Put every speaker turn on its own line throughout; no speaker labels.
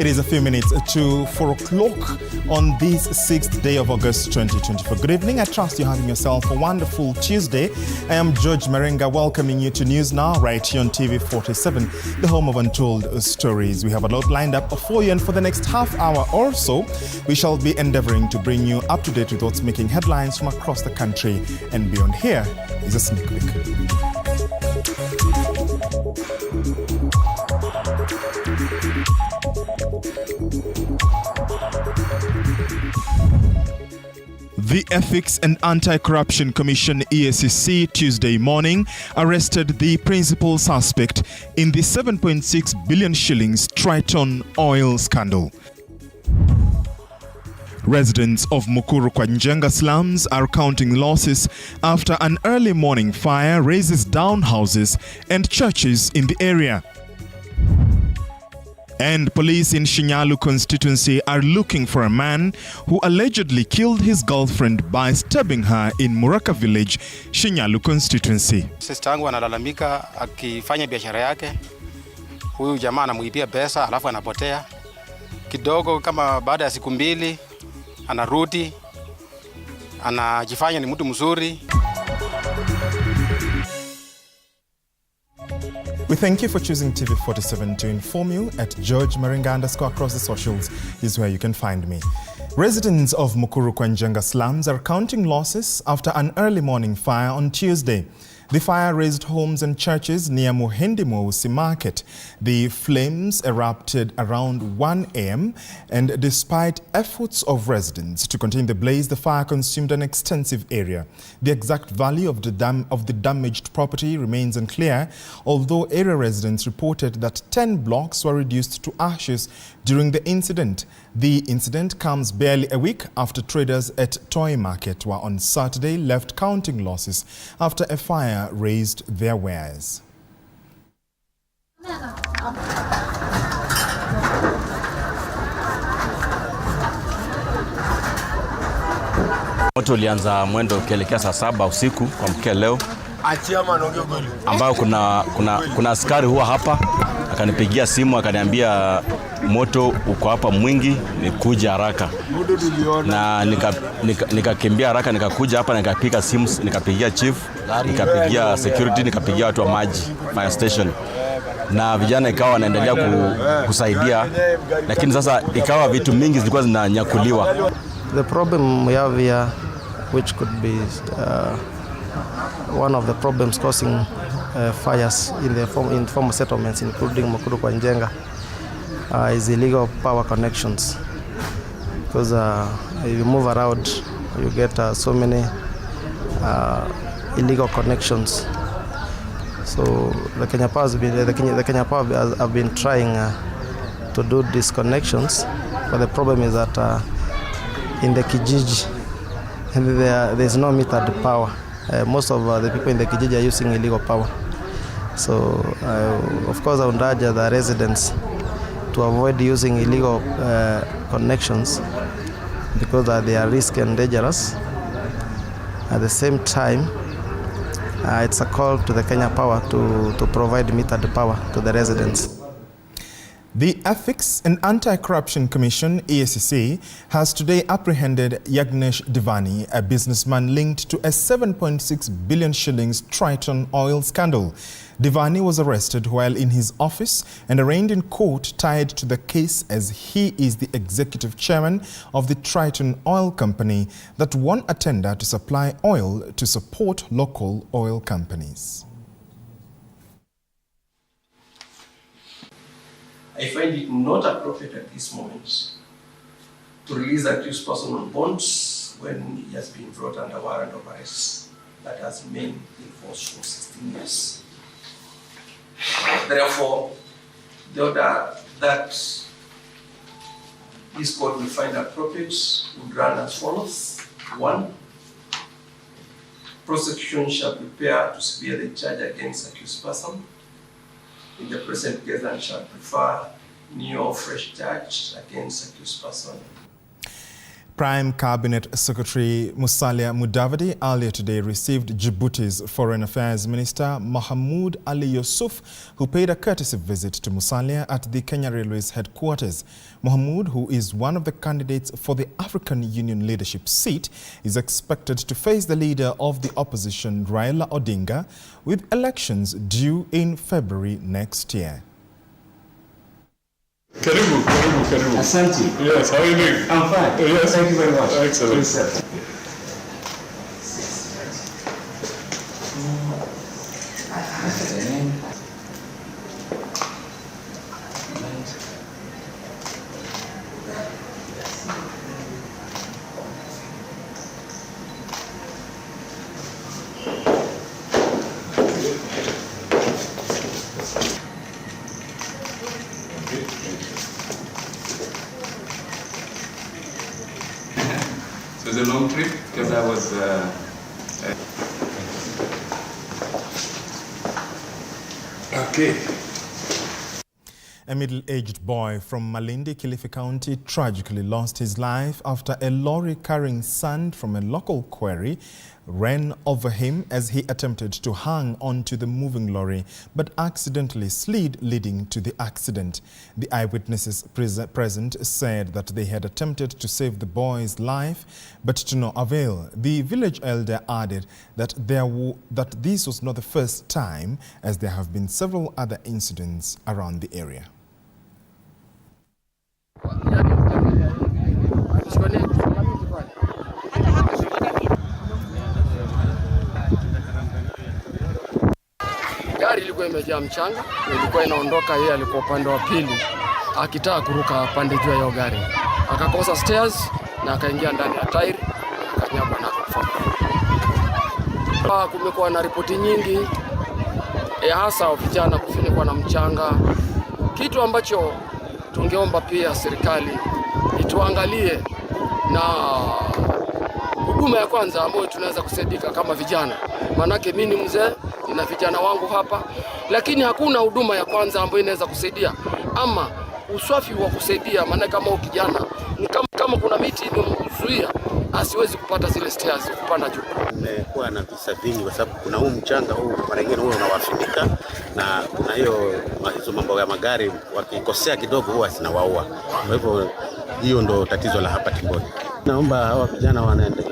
It is a few minutes to 4 o'clock on this 6th day of August 2024. Good evening. I trust you're having yourself a wonderful Tuesday. I am George Marenga, welcoming you to News Now right here on TV47, the home of untold stories. We have a lot lined up for you, and for the next half hour or so, we shall be endeavoring to bring you up to date with what's making headlines from across the country and beyond. Here is a sneak peek. The Ethics and Anti-Corruption Commission EACC Tuesday morning arrested the principal suspect in the 7.6 billion shillings Triton oil scandal. Residents of Mukuru kwa Njenga slums are counting losses after an early morning fire raises down houses and churches in the area. And police in Shinyalu constituency are looking for a man who allegedly killed his girlfriend by stabbing her in Muraka village, Shinyalu constituency.
Sister yangu analalamika akifanya biashara yake. Huyu jamaa anamuibia pesa alafu anapotea. Kidogo kama baada ya siku mbili anarudi, anajifanya ni mtu mzuri.
We thank you for choosing TV47 to inform you. At George Marenga _ across the socials is where you can find me. Residents of Mukuru kwa Njenga slums are counting losses after an early morning fire on Tuesday. The fire razed homes and churches near Muhendi Mweusi Market. The flames erupted around 1 a.m. and despite efforts of residents to contain the blaze, the fire consumed an extensive area. The exact value of the damaged property remains unclear, although area residents reported that 10 blocks were reduced to ashes during the incident. The incident comes barely a week after traders at Toy Market were on Saturday left counting losses after a fire razed their wares.
Moto ulianza mwendo ukielekea saa 7 usiku kwa mkia leo, ambao kuna askari huwa hapa akanipigia simu akaniambia moto uko hapa mwingi, nikuja haraka. Na nikakimbia haraka, nikakuja hapa, nikapiga simu, nikapigia chief, nikapigia security, nikapigia watu wa maji, fire station. Na vijana ikawa wanaendelea kusaidia, lakini sasa ikawa vitu mingi zilikuwa zinanyakuliwa.
The problem we have here, which could be one of the problems causing fires in the former settlements, including Mukuru kwa Njenga, is illegal power connections. Because if you move around, you get so many illegal connections. So the Kenya Power have been trying to do these connections, but the problem is that in the Kijiji, there's no metered power. Most of the people in the Kijiji are using illegal power. So, of course, I would urge the residents to avoid using illegal connections because they are risky and dangerous. At the same time, it's a call to the Kenya Power to provide metered power to the residents.
The Ethics and Anti-Corruption Commission, EACC, has today apprehended Yagnesh Divani, a businessman linked to a 7.6 billion shillings Triton oil scandal. Divani was arrested while in his office and arraigned in court tied to the case as he is the executive chairman of the Triton Oil Company that won a tender to supply oil to support local oil companies.
I find it not appropriate at this moment to release the accused person on bonds when he has been brought under warrant of arrest that has been in force for 16 years. Therefore, the order that this court will find appropriate would run as follows. 1. Prosecution shall prepare to severe the charge against accused person in the present case and shall prefer new or fresh charge against accused person.
Prime Cabinet Secretary Musalia Mudavadi earlier today received Djibouti's Foreign Affairs Minister Mohamed Ali Yusuf, who paid a courtesy visit to Musalia at the Kenya Railways headquarters. Mohamed, who is one of the candidates for the African Union leadership seat, is expected to face the leader of the opposition, Raila Odinga, with elections due in February next year.
Karibu.
Asante.
Yes, how are you doing?
I'm fine.
Yes.
Thank you very much.
Excellent.
Yes, sir.
So it's a long trip because I was. Okay.
A middle-aged boy from Malindi, Kilifi County, tragically lost his life after a lorry carrying sand from a local quarry ran over him as he attempted to hang onto the moving lorry, but accidentally slid, leading to the accident. The eyewitnesses present said that they had attempted to save the boy's life, but to no avail. The village elder added that this was not the first time, as there have been several other incidents around the area.
Gari ilikuwa imejaa mchanga, ilikuwa inaondoka, yeye alikuwa upande wa pili akitaka kuruka pande juu ya hiyo gari. Akakosa stairs na akaingia ndani ya tairi, akanyagwa na kufa. Kumekuwa na ripoti nyingi hasa vijana kufunikwa na mchanga. Kitu ambacho tungeomba pia serikali ituangalie na huduma ya kwanza ambayo tunaweza kusaidika kama vijana. Manake mimi ni mzee, nina vijana wangu hapa, lakini hakuna huduma ya kwanza ambayo inaweza kusaidia ama uswafi wa kusaidia. Maana kama ukijana ni kama kuna miti imemzuia asiwezi kupata zile stairs kupanda juu.
Kumekuwa na visa vingi kwa sababu kuna huu mchanga huu mara nyingine huwa unawafunika, na kuna hiyo mambo ya magari wakikosea kidogo huwa zinawaua. Kwa hivyo hiyo ndo tatizo la hapa Timboni. Naomba hawa vijana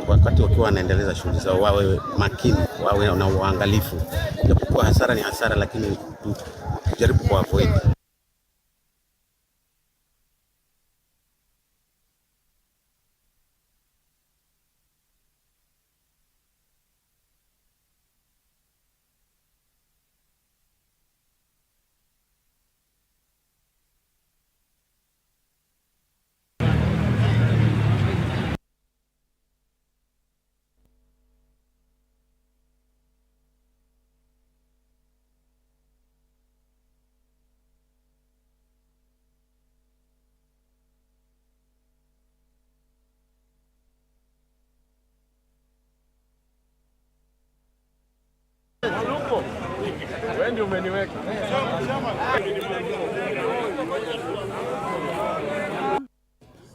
wakati wakiwa wanaendeleza shughuli zao wawe makini, wawe na uangalifu. Japokuwa hasara ni hasara, lakini tujaribu kuavoid.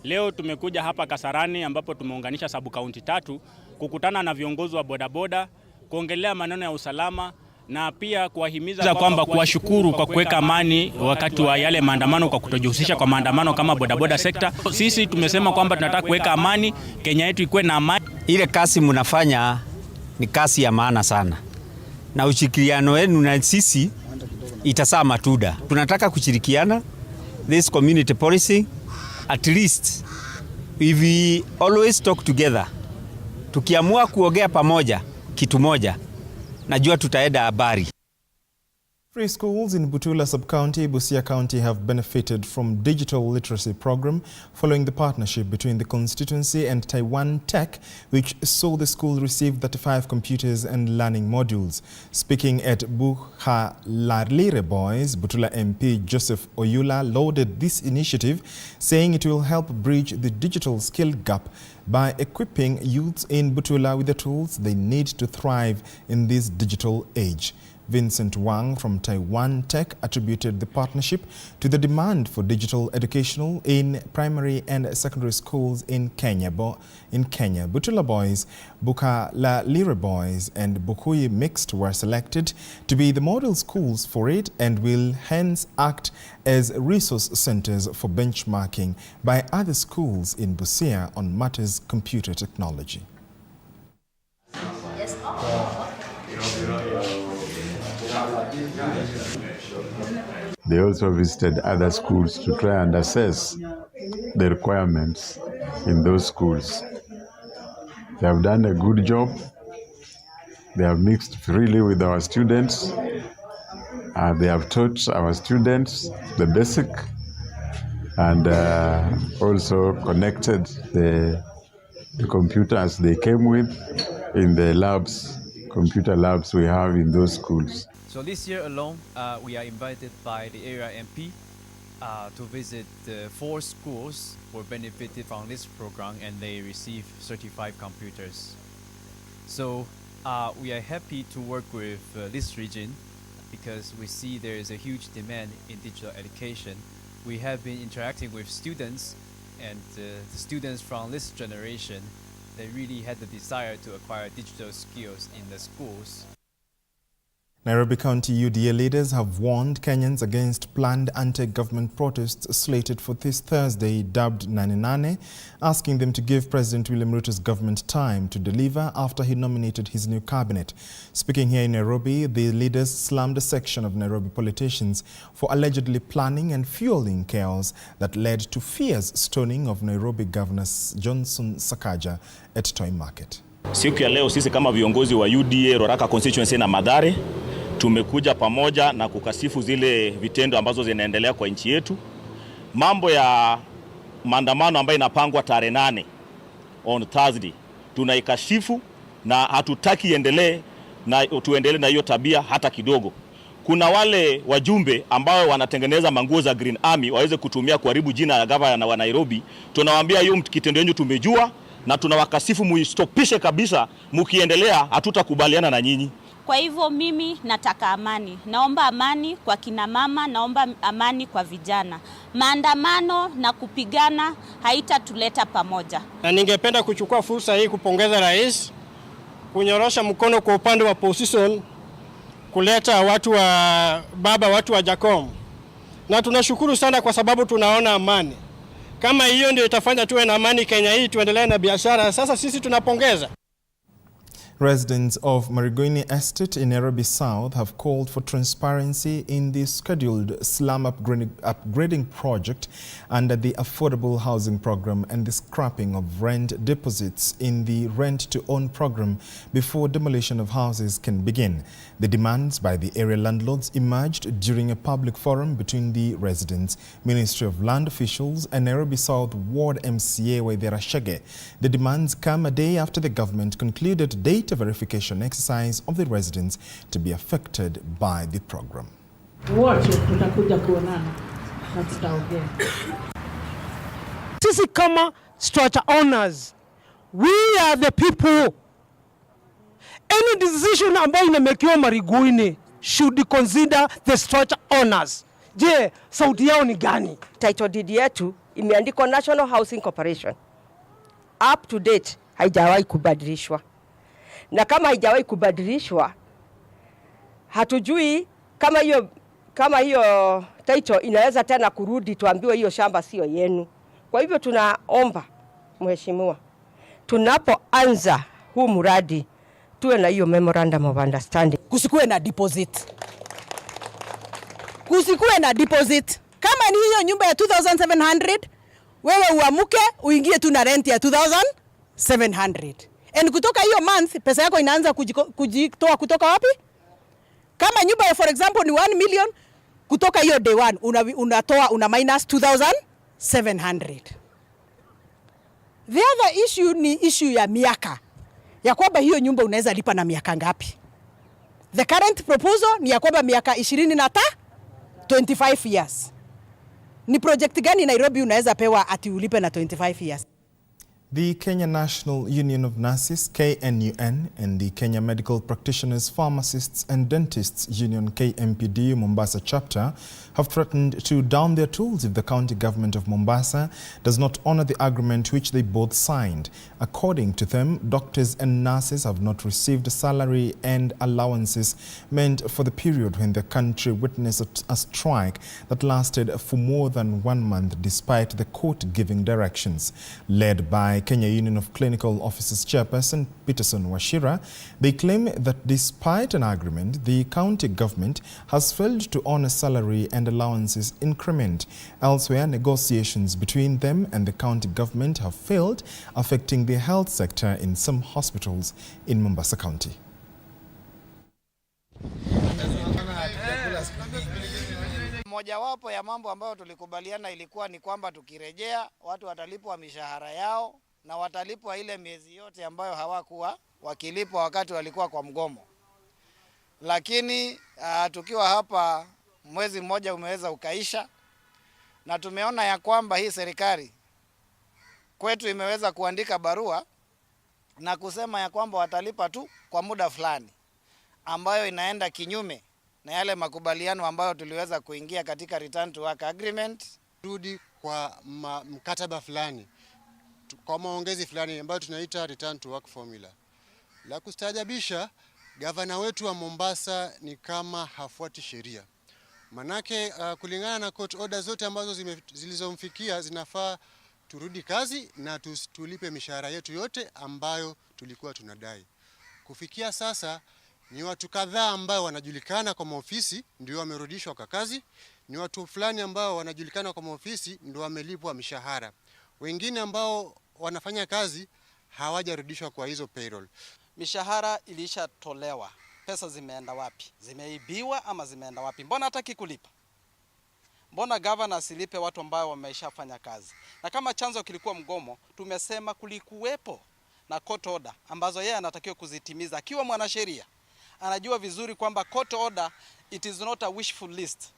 Leo tumekuja hapa Kasarani ambapo tumeunganisha sabu kaunti 3 kukutana na viongozi wa bodaboda, kuongelea maneno ya usalama na pia kuwahimiza kwamba kuwashukuru kwa kuweka amani wakati wa yale maandamano, kwa kutojihusisha kwa maandamano kama bodaboda sekta. Sisi tumesema kwamba tunataka kuweka amani, Kenya yetu ikuwe na amani.
Ile kazi mnafanya ni kazi ya maana sana, na ushirikiano wenu na sisi itazaa matunda. Tunataka kushirikiana this community policy. At least if we always talk together, tukiamua kuongea pamoja kitu moja, najua tutaenda habari.
Free schools in Butula Sub-County, Busia County have benefited from digital literacy program following the partnership between the constituency and Taiwan Tech, which saw the school receive 35 computers and learning modules. Speaking at Buhalalire Boys, Butula MP Joseph Oyula lauded this initiative, saying it will help bridge the digital skill gap by equipping youths in Butula with the tools they need to thrive in this digital age. Vincent Wang from Taiwan Tech attributed the partnership to the demand for digital educational in primary and secondary schools in Kenya. Butula Boys, Bukalalire Boys and Bukuyi Mixed were selected to be the model schools for it and will hence act as resource centers for benchmarking by other schools in Busia on matters computer technology.
They also visited other schools to try and assess the requirements in those schools. They have done a good job. They have mixed freely with our students. They have taught our students the basic and also connected the computers they came with in the labs, computer labs we have in those schools.
So this year alone, we are invited by the area MP to visit 4 schools who benefited from this program, and they received certified computers. So we are happy to work with this region because we see there is a huge demand in digital education. We have been interacting with students, and the students from this generation, they really had the desire to acquire digital skills in the schools.
Nairobi County UDA leaders have warned Kenyans against planned anti-government protests slated for this Thursday, dubbed Nane Nane, asking them to give President William Ruto's government time to deliver after he nominated his new cabinet. Speaking here in Nairobi, the leaders slammed a section of Nairobi politicians for allegedly planning and fueling chaos that led to fierce stoning of Nairobi Governor Johnson Sakaja at Toy Market.
Siku ya leo sisi kama viongozi wa UDA Roraka constituency na Mathare tumekuja pamoja na kukasifu zile vitendo ambazo zinaendelea kwa nchi yetu. Mambo ya maandamano ambayo inapangwa tarehe 8 on Thursday tunaikashifu na hatutaki tuendelee na hiyo tabia hata kidogo. Kuna wale wajumbe ambao wanatengeneza manguo za Green Army waweze kutumia kuharibu jina la gavana wa Nairobi. Tunawaambia hiyo kitendo yenu tumejua na tunawakasifu, muistopishe kabisa. Mukiendelea hatutakubaliana na nyinyi.
Kwa hivyo mimi nataka amani. Naomba amani kwa kina mama, naomba amani kwa vijana. Maandamano na kupigana haitatuleta pamoja.
Na ningependa kuchukua fursa hii kupongeza rais kunyorosha mkono kwa upande wa opposition kuleta watu wa Jacom. Na tunashukuru sana kwa sababu tunaona amani. Kama hiyo ndio itafanya tuwe na amani Kenya hii, tuendelee na biashara. Sasa sisi tunapongeza.
Residents of Marigoini Estate in Nairobi South have called for transparency in the scheduled slum upgrading project under the Affordable Housing Program and the scrapping of rent deposits in the rent-to-own program before demolition of houses can begin. The demands by the area landlords emerged during a public forum between the residents, Ministry of Land officials and Nairobi South Ward MCA Waithera Shege. The demands come a day after the government concluded data verification exercise of the residents to be affected by the program.
Sisi kama structure owners, we are the people. Any decision ambayo inamekiwa Marigoini should consider the structure owners. Je, sauti yao ni gani?
Title deed yetu imeandikwa National Housing Corporation. Up to date haijawahi kubadilishwa. Na kama haijawahi kubadilishwa, hatujui kama hiyo title inaweza tena kurudi tuambiwe hiyo shamba sio yenu. Kwa hivyo tunaomba mheshimiwa, tunapoanza huu mradi tuwe na hiyo memorandum of understanding.
Kusikuwe na deposit. Kusikuwe na deposit. Kama ni hiyo nyumba ya 2700, wewe uamuke uingie tu na rent ya 2700. And kutoka hiyo month pesa yako inaanza kujitoa kutoka wapi? Kama nyumba ya for example ni 1 million, kutoka hiyo day 1 una minus 2700. The other issue ni issue ya miaka. Ya kwamba hiyo nyumba unaweza lipa na miaka ngapi? The current proposal ni ya kwamba miaka 25 years. Ni project gani Nairobi unaweza pewa ati ulipe na 25 years?
The Kenya National Union of Nurses, KNUN, and the Kenya Medical Practitioners, Pharmacists and Dentists Union, KMPDU, Mombasa chapter, have threatened to down their tools if the county government of Mombasa does not honor the agreement which they both signed. According to them, doctors and nurses have not received salary and allowances meant for the period when the country witnessed a strike that lasted for more than 1 month despite the court giving directions. Led by Kenya Union of Clinical Officers Chairperson Peterson Wachira, they claim that despite an agreement, the county government has failed to honor salary and allowances increment. Elsewhere, negotiations between them and the county government have failed, affecting the health sector in some hospitals in Mombasa County.
Mojawapo ya mambo ambayo tulikubaliana ilikuwa ni kwamba tukirejea watu watalipwa mishahara yao na watalipwa ile miezi yote ambayo hawakuwa wakilipwa wakati walikuwa kwa mgomo. Lakini tukiwa hapa mwezi mmoja umeweza ukaisha na tumeona ya kwamba hii serikali kwetu imeweza kuandika barua na kusema ya kwamba watalipa tu kwa muda fulani ambayo inaenda kinyume na yale makubaliano ambayo tuliweza kuingia katika return to work agreement.
Rudi kwa mkataba fulani, kwa maongezi fulani ambayo tunaita return to work formula. La kustaajabisha, gavana wetu wa Mombasa ni kama hafuati sheria. Manake kulingana na court order zote ambazo zilizomfikia zinafaa turudi kazi na tulipe mishahara yetu yote ambayo tulikuwa tunadai. Kufikia sasa ni watu kadhaa ambao wanajulikana kwa maofisi ndio wamerudishwa kwa kazi, ni watu fulani ambao wanajulikana kwa maofisi ndio wamelipwa mishahara. Wengine ambao wanafanya kazi hawajarudishwa kwa hizo payroll.
Mishahara ilishatolewa. Pesa zimeenda wapi? Zimeibiwa ama zimeenda wapi? Mbona hataki kulipa? Mbona governor asilipe watu ambao wameshafanya kazi? Na kama chanzo kilikuwa mgomo, tumesema kulikuwepo na court order ambazo yeye anatakiwa kuzitimiza. Akiwa mwanasheria, anajua vizuri kwamba court order it is not a wishful list.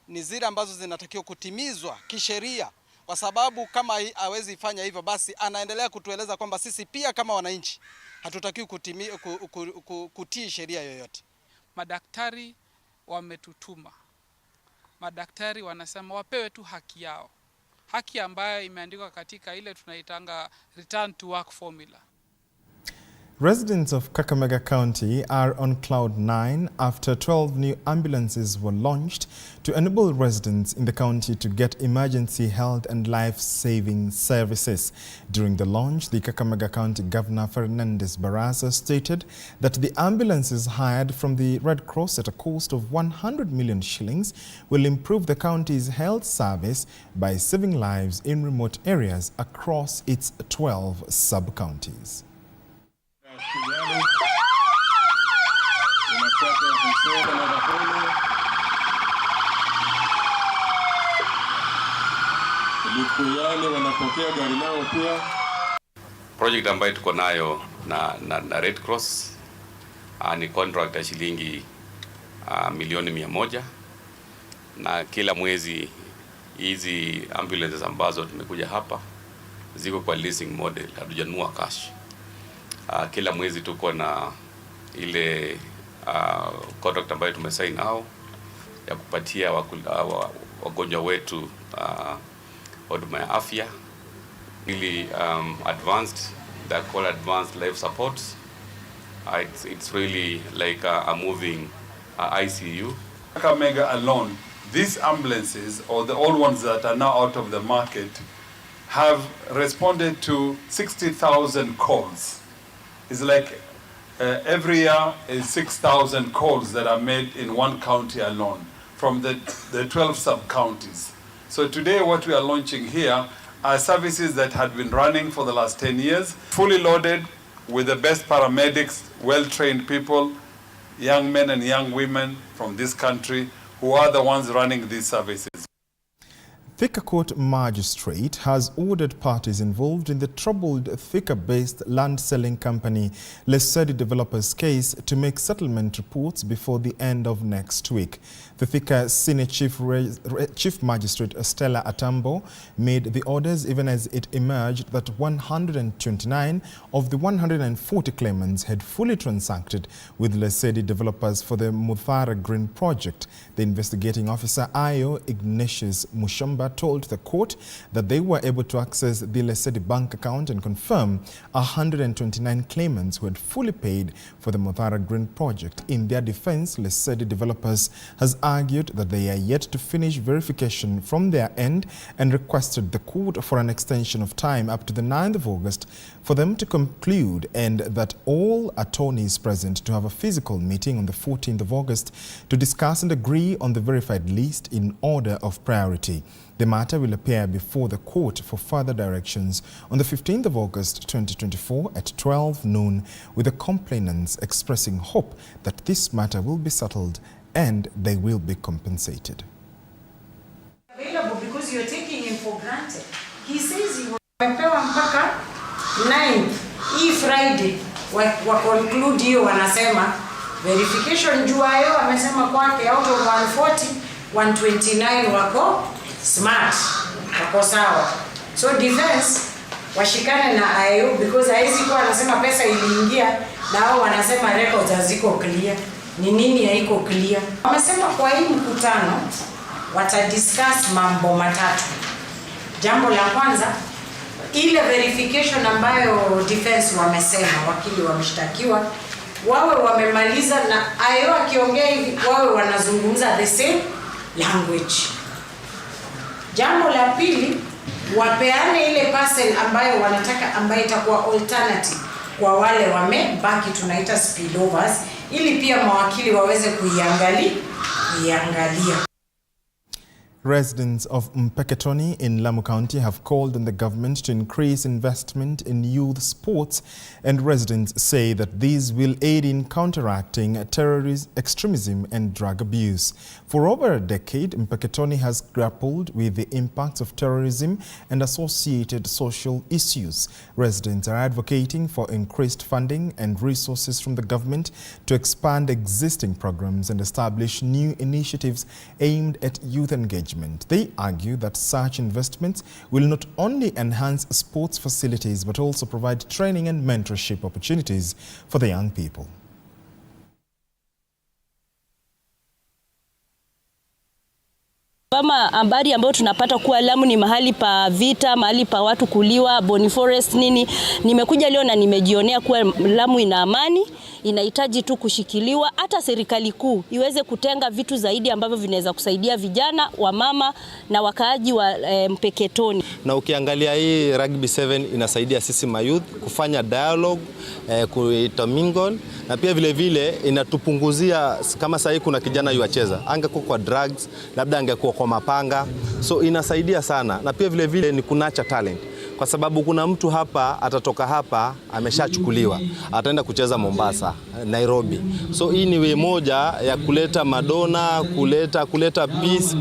Ni zile ambazo zinatakiwa kutimizwa kisheria. Kwa sababu kama hawezi fanya hivyo, basi anaendelea kutueleza kwamba sisi pia kama wananchi hatutakiwi kutii sheria yoyote.
Madaktari wametutuma. Madaktari wanasema wapewe tu haki yao. Haki ambayo imeandikwa katika ile tunaitanga return to work formula.
Residents of Kakamega County are on cloud 9 after 12 new ambulances were launched to enable residents in the county to get emergency health and life-saving services. During the launch, the Kakamega County Governor Fernandez Barasa stated that the ambulances hired from the Red Cross at a cost of 100 million shillings will improve the county's health service by saving lives in remote areas across its 12 sub-counties.
Project ambayo tuko nayo na Red Cross ni contract ya shilingi milioni 100, na kila mwezi hizi ambulances ambazo tumekuja hapa ziko kwa leasing model, hatujanunua cash. Kila mwezi tuko na ile contract ambayo tumesign nao ya kupatia wagonjwa wetu huduma ya afya really advanced, they're called advanced life support. It's really like a moving ICU.
Kakamega alone, these ambulances, or the old ones that are now out of the market, have responded to 60,000 calls. It's like every year is 6,000 calls that are made in one county alone from the 12 sub-counties. So today what we are launching here are services that had been running for the last 10 years, fully loaded with the best paramedics, well-trained people, young men and young women from this country who are the ones running these services.
Thika Court Magistrate has ordered parties involved in the troubled Thika-based land-selling company Lesedi Developers case to make settlement reports before the end of next week. The Thika Senior Chief Magistrate Stella Atambo made the orders even as it emerged that 129 of the 140 claimants had fully transacted with Lesedi Developers for the Muthara Green project. The investigating officer Ayo Ignatius Mushomba told the court that they were able to access the Lesedi bank account and confirm 129 claimants who had fully paid for the Muthara Green project. In their defense, Lesedi Developers has argued that they are yet to finish verification from their end and requested the court for an extension of time up to the 9th of August for them to conclude, and that all attorneys present to have a physical meeting on the 14th of August to discuss and agree on the verified list in order of priority. The matter will appear before the court for further directions on the 15th of August 2024 at 12 noon, with the complainants expressing hope that this matter will be settled and they will be compensated.
Available because you're taking him for granted. He says he wamepewa mpaka 9th hii Friday wa conclude hiyo, wanasema verification juayo, amesema kwake out of 140 129 wako smart, wako sawa. So defense washikane na IO because haisi kwa anasema pesa iliingia na hao wanasema records haziko clear. Ni nini haiko clear? Wamesema kwa hii mkutano watadiscuss mambo matatu. Jambo la kwanza, ile verification ambayo defense wamesema wakili wameshtakiwa wawe wamemaliza, na IO akiongea hivi wawe wanazungumza the same language. Jambo la pili, wapeane ile parcel ambayo wanataka, ambayo itakuwa alternative kwa wale wamebaki, tunaita spillovers, ili pia mawakili waweze kuiangalia.
Residents of Mpeketoni in Lamu County have called on the government to increase investment in youth sports, and residents say that these will aid in counteracting terrorism, extremism and drug abuse. For over a decade, Mpeketoni has grappled with the impacts of terrorism and associated social issues. Residents are advocating for increased funding and resources from the government to expand existing programs and establish new initiatives aimed at youth engagement. They argue that such investments will not only enhance sports facilities but also provide training and mentorship opportunities for the young people.
Kama habari ambayo tunapata kuwa Lamu ni mahali pa vita, mahali pa watu kuliwa, Boni Forest nini, nimekuja leo na nimejionea kuwa Lamu ina amani, inahitaji tu kushikiliwa, hata serikali kuu iweze kutenga vitu zaidi ambavyo vinaweza kusaidia vijana, wamama na wakaaji wa Mpeketoni.
Na ukiangalia hii Rugby 7 inasaidia sisi mayouth kufanya dialogue, kuitamingle, na pia vile vile inatupunguzia, kama sasa kuna kijana yuacheza, angekuwa kwa drugs, labda angekuwa kwa mapanga, so inasaidia sana. Na pia vile vile ni kunacha talent, kwa sababu kuna mtu hapa atatoka hapa ameshachukuliwa, ataenda kucheza Mombasa, Nairobi. So hii ni way moja ya kuleta madona, kuleta peace,